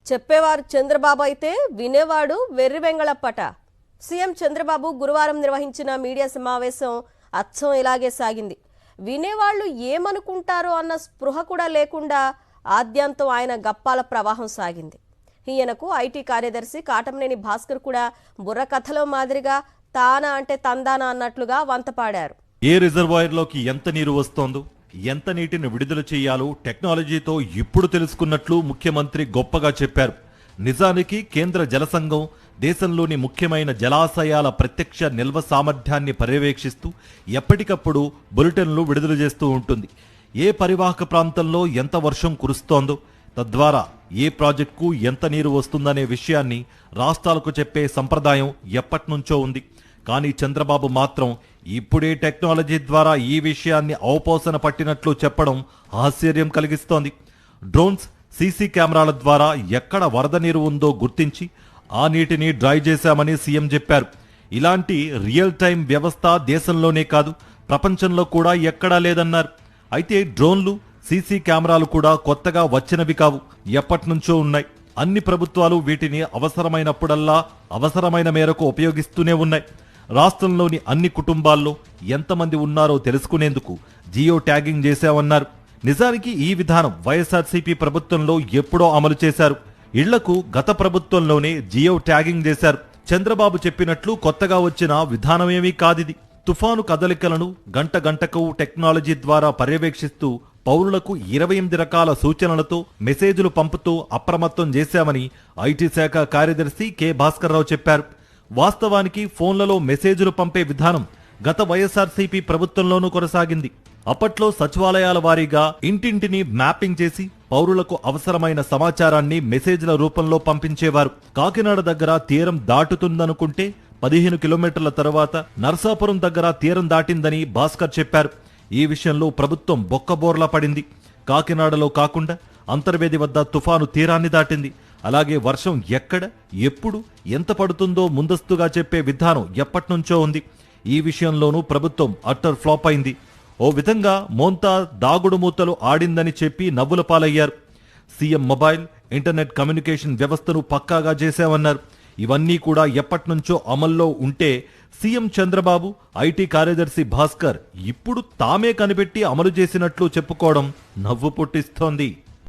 చెప్పేవారు చంద్రబాబు అయితే వినేవాడు వెర్రి వెంగళప్పట. సీఎం చంద్రబాబు గురువారం నిర్వహించిన మీడియా సమావేశం అచ్చం ఇలాగే సాగింది. వినేవాళ్లు ఏమనుకుంటారో అన్న స్పృహ కూడా లేకుండా ఆద్యంతం ఆయన గప్పాల ప్రవాహం సాగింది. ఈయనకు ఐటీ కార్యదర్శి కాటమనేని భాస్కర్ కూడా బుర్రకథలో మాదిరిగా తానా అంటే తందానా అన్నట్లుగా వంతపాడారు. ఏ రిజర్వాయర్లోకి ఎంత నీరు వస్తోందో, ఎంత నీటిని విడుదల చేయాలో టెక్నాలజీతో ఇప్పుడు తెలుసుకున్నట్లు ముఖ్యమంత్రి గొప్పగా చెప్పారు. నిజానికి కేంద్ర జలసంఘం దేశంలోని ముఖ్యమైన జలాశయాల ప్రత్యక్ష నిల్వ సామర్థ్యాన్ని పర్యవేక్షిస్తూ ఎప్పటికప్పుడు బులెటిన్లు విడుదల చేస్తూ ఉంటుంది. ఏ పరివాహక ప్రాంతంలో ఎంత వర్షం కురుస్తోందో, తద్వారా ఏ ప్రాజెక్టుకు ఎంత నీరు వస్తుందనే విషయాన్ని రాష్ట్రాలకు చెప్పే సంప్రదాయం ఎప్పటినుంచో ఉంది. కానీ చంద్రబాబు మాత్రం ఇప్పుడే టెక్నాలజీ ద్వారా ఈ విషయాన్ని అవపోసన పట్టినట్లు చెప్పడం ఆశ్చర్యం కలిగిస్తోంది. డ్రోన్స్, సీసీ కెమెరాల ద్వారా ఎక్కడ వరద నీరు ఉందో గుర్తించి ఆ నీటిని డ్రై చేశామని సీఎం చెప్పారు. ఇలాంటి రియల్ టైం వ్యవస్థ దేశంలోనే కాదు, ప్రపంచంలో కూడా ఎక్కడా లేదన్నారు. అయితే డ్రోన్లు, సీసీ కెమెరాలు కూడా కొత్తగా వచ్చినవి కావు, ఎప్పటినుంచో ఉన్నాయి. అన్ని ప్రభుత్వాలు వీటిని అవసరమైనప్పుడల్లా అవసరమైన మేరకు ఉపయోగిస్తూనే ఉన్నాయి. రాష్ట్రంలోని అన్ని కుటుంబాల్లో ఎంతమంది ఉన్నారో తెలుసుకునేందుకు జియో ట్యాగింగ్ చేశామన్నారు. నిజానికి ఈ విధానం వైఎస్ఆర్సీపీ ప్రభుత్వంలో ఎప్పుడో అమలు చేశారు. ఇళ్లకు గత ప్రభుత్వంలోనే జియో ట్యాగింగ్ చేశారు. చంద్రబాబు చెప్పినట్లు కొత్తగా వచ్చిన విధానమేమీ కాదిది. తుఫాను కదలికలను గంట గంటకు టెక్నాలజీ ద్వారా పర్యవేక్షిస్తూ పౌరులకు 28 రకాల సూచనలతో మెసేజ్లు పంపుతూ అప్రమత్తం చేశామని ఐటీ శాఖ కార్యదర్శి కె భాస్కర్రావు చెప్పారు. వాస్తవానికి ఫోన్లలో మెసేజ్లు పంపే విధానం గత వైఎస్ఆర్సీపీ ప్రభుత్వంలోనూ కొనసాగింది. అప్పట్లో సచివాలయాల వారీగా ఇంటింటిని మ్యాపింగ్ చేసి పౌరులకు అవసరమైన సమాచారాన్ని మెసేజ్ల రూపంలో పంపించేవారు. కాకినాడ దగ్గర తీరం దాటుతుందనుకుంటే 15 కిలోమీటర్ల తర్వాత నర్సాపురం దగ్గర తీరం దాటిందని భాస్కర్ చెప్పారు. ఈ విషయంలో ప్రభుత్వం బొక్కబోర్లా పడింది. కాకినాడలో కాకుండా అంతర్వేది వద్ద తుఫాను తీరాన్ని దాటింది. అలాగే వర్షం ఎక్కడ, ఎప్పుడు, ఎంత పడుతుందో ముందస్తుగా చెప్పే విధానం ఎప్పటినుంచో ఉంది. ఈ విషయంలోనూ ప్రభుత్వం అట్టర్ ఫ్లాప్ అయింది. ఓ విధంగా మోంతా దాగుడు మూతలు ఆడిందని చెప్పి నవ్వుల పాలయ్యారు. సీఎం మొబైల్, ఇంటర్నెట్ కమ్యూనికేషన్ వ్యవస్థను పక్కాగా చేశామన్నారు. ఇవన్నీ కూడా ఎప్పటినుంచో అమల్లో ఉంటే సీఎం చంద్రబాబు, ఐటీ కార్యదర్శి భాస్కర్ ఇప్పుడు తామే కనిపెట్టి అమలు చేసినట్లు చెప్పుకోవడం నవ్వు పుట్టిస్తోంది.